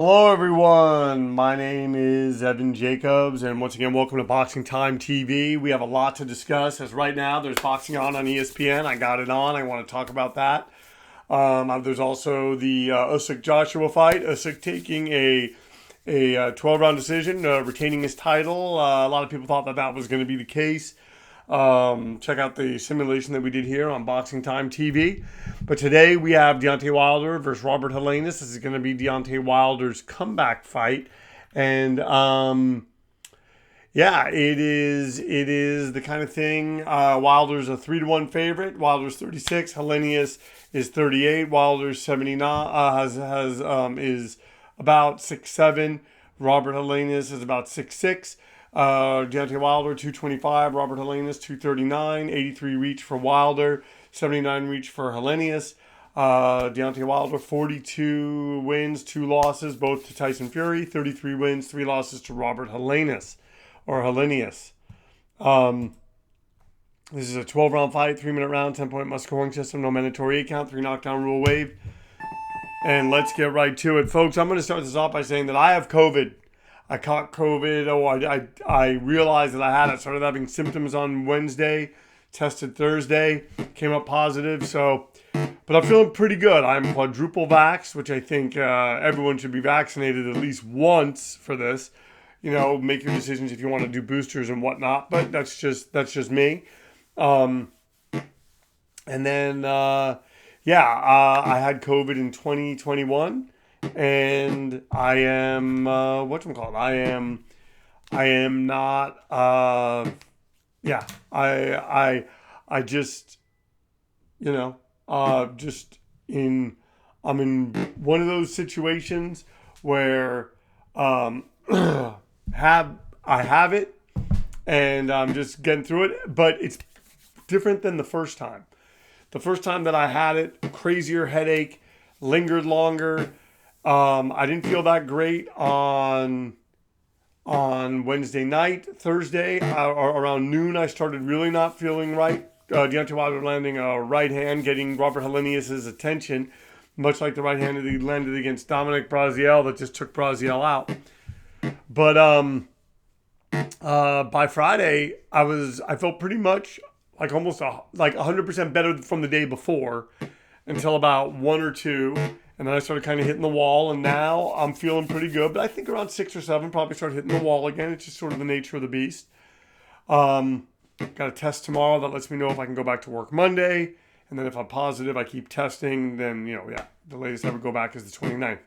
Hello, everyone. My name is Evan Jacobs, and once again, welcome to Boxing Time TV. We have a lot to discuss as right now there's boxing on ESPN. I got it on. I want to talk about that. There's also the Usyk Joshua fight. Usyk taking a 12 round decision, retaining his title. A lot of people thought that that was going to be the case. Check out the simulation that we did here on Boxing Time TV. But today we have Deontay Wilder versus Robert Helenius. This is going to be Deontay Wilder's comeback fight. And yeah, it is the kind of thing. Wilder's a 3-1 favorite. Wilder's 36. Helenius is 38. Wilder's 79. Is about 6'7". Robert Helenius is about 6'6". Deontay Wilder 225. Robert Helenius 239. 83 reach for Wilder. 79 reach for Helenius. Deontay Wilder 42 wins, 2 losses, both to Tyson Fury. 33 wins, 3 losses to Robert Helenius. Or Helenius. This is a 12-round fight, 3-minute round, 10-point must scoring system, no mandatory 8 count, 3 knockdown rule waived. And let's get right to it, folks. I'm going to start this off by saying that I have COVID. I caught COVID. I realized that I had it. Started having symptoms on Wednesday, tested Thursday, came up positive. But I'm feeling pretty good. I'm quadruple vaxxed, which I think everyone should be vaccinated at least once for this. You know, make your decisions if you want to do boosters and whatnot. But that's just me. And then I had COVID in 2021, and I am whatchamacallit. I am not. Yeah, I just just in I'm in one of those situations where I have it, and I'm just getting through it. But it's different than the first time. The first time that I had it, crazier headache, lingered longer. I didn't feel that great on Wednesday night. Thursday, around noon, I started really not feeling right. Deontay Wilder landing a right hand, getting Robert Helenius' attention, much like the right hand that he landed against Dominic Braziel that just took Braziel out. But by Friday, I felt pretty much like almost 100% better from the day before until about 1 or 2. And then I started kind of hitting the wall, and now I'm feeling pretty good. But I think around 6 or 7, probably start hitting the wall again. It's just sort of the nature of the beast. Got a test tomorrow that lets me know if I can go back to work Monday. And then if I'm positive, I keep testing. Then, the latest I would go back is the 29th.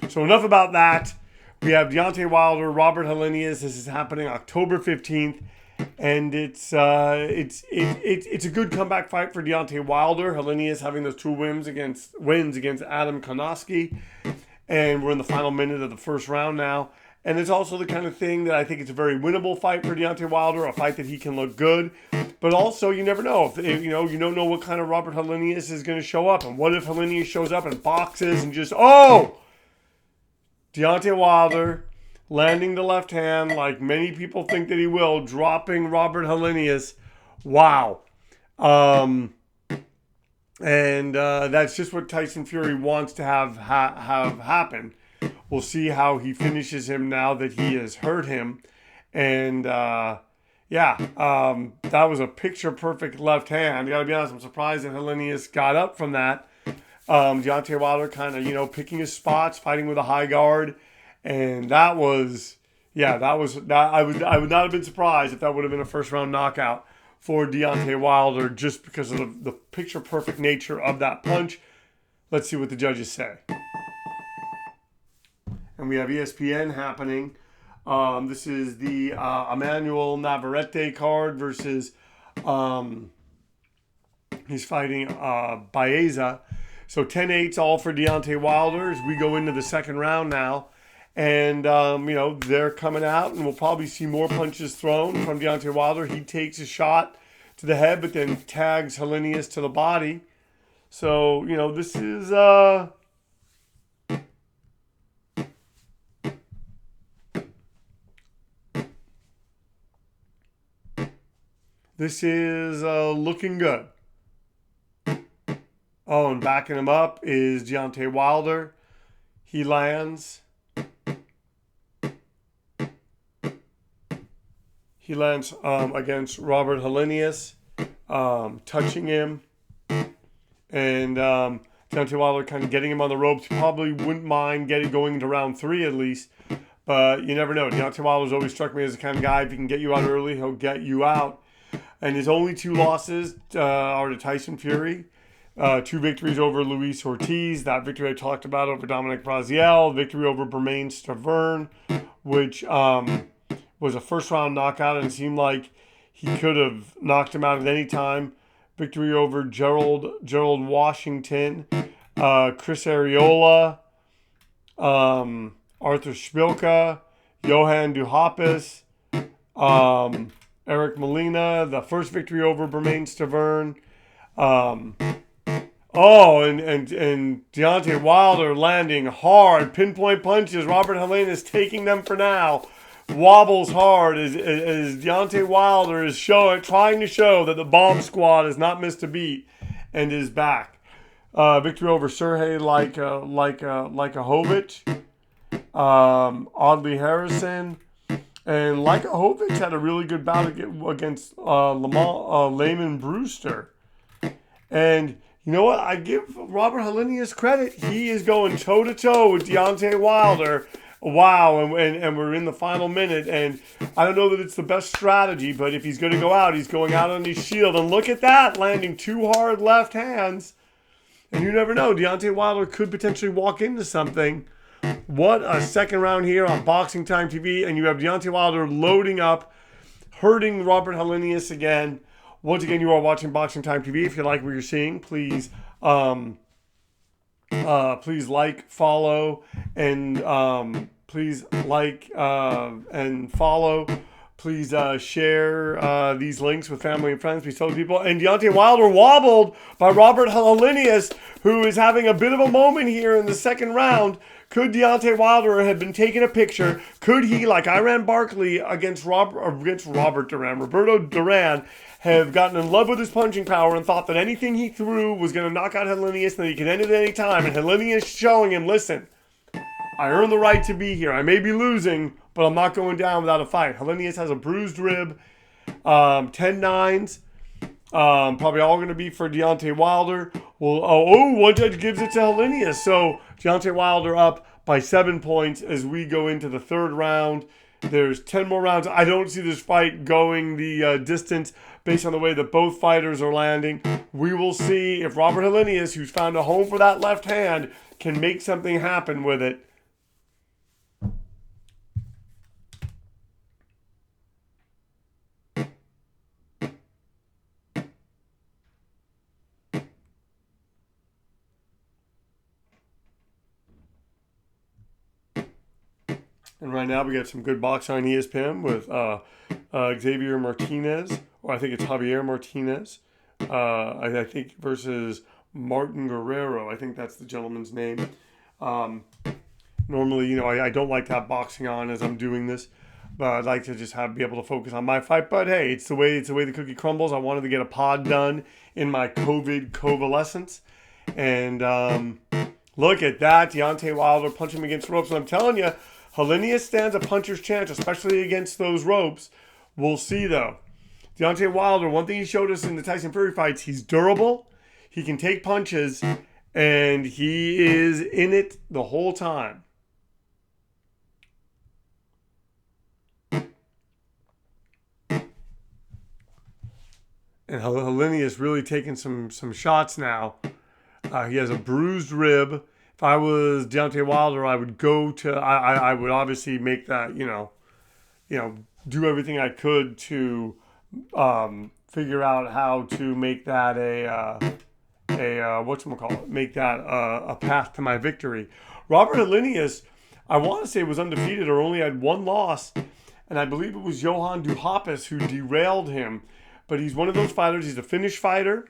So enough about that. We have Deontay Wilder, Robert Helenius. This is happening October 15th. And it's a good comeback fight for Deontay Wilder. Helenius having those 2 wins against Adam Konoski, and we're in the final minute of the first round now. And it's also the kind of thing that I think it's a very winnable fight for Deontay Wilder, a fight that he can look good. But also, you never know. If you don't know what kind of Robert Helenius is going to show up, and what if Helenius shows up and boxes and just Deontay Wilder landing the left hand like many people think that he will, dropping Robert Helenius. Wow. And that's just what Tyson Fury wants to have happen. We'll see how he finishes him now that he has hurt him. And that was a picture-perfect left hand. You got to be honest, I'm surprised that Helenius got up from that. Deontay Wilder kind of, picking his spots, fighting with a high guard. And that was. I would not have been surprised if that would have been a first round knockout for Deontay Wilder just because of the picture perfect nature of that punch. Let's see what the judges say. And we have ESPN happening. This is the Emmanuel Navarrete card versus he's fighting Baeza. So 10-8 all for Deontay Wilder as we go into the second round now. And, they're coming out, and we'll probably see more punches thrown from Deontay Wilder. He takes a shot to the head, but then tags Helenius to the body. So, this is looking good. Oh, and backing him up is Deontay Wilder. He lands. He lands against Robert Helenius, touching him, and Deontay Wilder kind of getting him on the ropes. Probably wouldn't mind going into round 3 at least, but you never know. Deontay Wilder's always struck me as the kind of guy, if he can get you out early, he'll get you out. And his only 2 losses are to Tyson Fury. 2 victories over Luis Ortiz. That victory I talked about over Dominic Braziel. Victory over Bermain Stavern, which was a first-round knockout, and it seemed like he could have knocked him out at any time. Victory over Gerald Washington, Chris Areola, Arthur Szpilka, Johan Duhaupas, Eric Molina, the first victory over Bermain Stavern. And Deontay Wilder landing hard, pinpoint punches. Robert Helenius taking them for now. Wobbles hard as Deontay Wilder is trying to show that the Bomb Squad has not missed a beat and is back. Victory over Sergey Likahovic, Audley Harrison, and Likahovic had a really good bout against Layman Brewster. And you know what? I give Robert Helenius credit. He is going toe-to-toe with Deontay Wilder. Wow, and we're in the final minute, and I don't know that it's the best strategy, but if he's going to go out, he's going out on his shield. And look at that, landing 2 hard left hands. And you never know, Deontay Wilder could potentially walk into something. What a second round here on Boxing Time TV, and you have Deontay Wilder loading up, hurting Robert Helenius again. Once again, you are watching Boxing Time TV. If you like what you're seeing, please like, follow, and please like and follow. Please share these links with family and friends. Please tell people. And Deontay Wilder wobbled by Robert Helenius, who is having a bit of a moment here in the second round. Could Deontay Wilder have been taking a picture? Could he, like Iran Barkley against Roberto Duran, have gotten in love with his punching power and thought that anything he threw was going to knock out Helenius and that he could end it at any time? And Helenius showing him, listen, I earned the right to be here. I may be losing, but I'm not going down without a fight. Helenius has a bruised rib, 10-9s. Probably all going to be for Deontay Wilder. Well, one judge gives it to Helenius. So Deontay Wilder up by 7 points as we go into the third round. There's 10 more rounds. I don't see this fight going the distance based on the way that both fighters are landing. We will see if Robert Helenius, who's found a home for that left hand, can make something happen with it. And right now we got some good boxing on ESPN with Xavier Martinez, or I think it's Javier Martinez, I think versus Martin Guerrero. I think that's the gentleman's name. Normally, I don't like to have boxing on as I'm doing this, but I'd like to just be able to focus on my fight. But hey, it's the way the cookie crumbles. I wanted to get a pod done in my COVID convalescence, and look at that, Deontay Wilder punching him against the ropes. And I'm telling you, Helenius stands a puncher's chance, especially against those ropes. We'll see, though. Deontay Wilder, one thing he showed us in the Tyson Fury fights, he's durable, he can take punches, and he is in it the whole time. And Helenius really taking some shots now. He has a bruised rib. If I was Deontay Wilder, I would I would obviously make that, do everything I could to figure out how to make that make that a path to my victory. Robert Helenius, I want to say, was undefeated or only had 1 loss, and I believe it was Johan Duhaupas who derailed him. But he's one of those fighters. He's a Finnish fighter.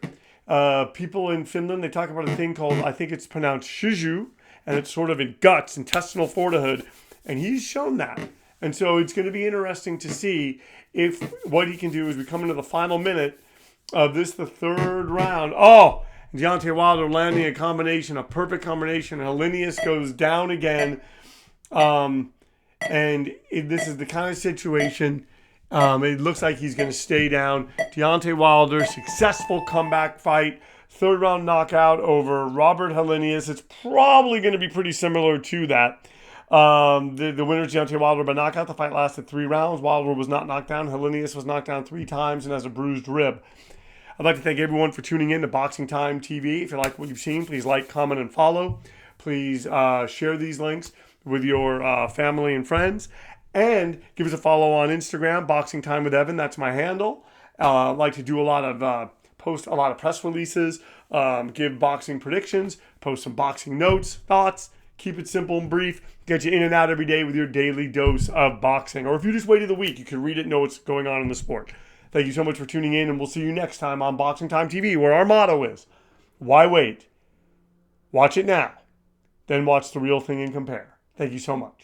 People in Finland, they talk about a thing called, I think it's pronounced Sisu, and it's sort of in guts, intestinal fortitude, and he's shown that. And so it's going to be interesting to see what he can do as we come into the final minute of the third round. Oh, Deontay Wilder landing a perfect combination. Helenius goes down again. And this is the kind of situation It looks like he's going to stay down. Deontay Wilder, successful comeback fight. Third round knockout over Robert Helenius. It's probably going to be pretty similar to that. The winner is Deontay Wilder by knockout. The fight lasted 3 rounds. Wilder was not knocked down. Helenius was knocked down 3 times and has a bruised rib. I'd like to thank everyone for tuning in to Boxing Time TV. If you like what you've seen, please like, comment, and follow. Please share these links with your family and friends. And give us a follow on Instagram, Boxing Time with Evan. That's my handle. I like to do a lot of post a lot of press releases, give boxing predictions, post some boxing notes, thoughts. Keep it simple and brief. Get you in and out every day with your daily dose of boxing. Or if you just waited the week, you can read it and know what's going on in the sport. Thank you so much for tuning in, and we'll see you next time on Boxing Time TV, where our motto is, why wait? Watch it now. Then watch the real thing and compare. Thank you so much.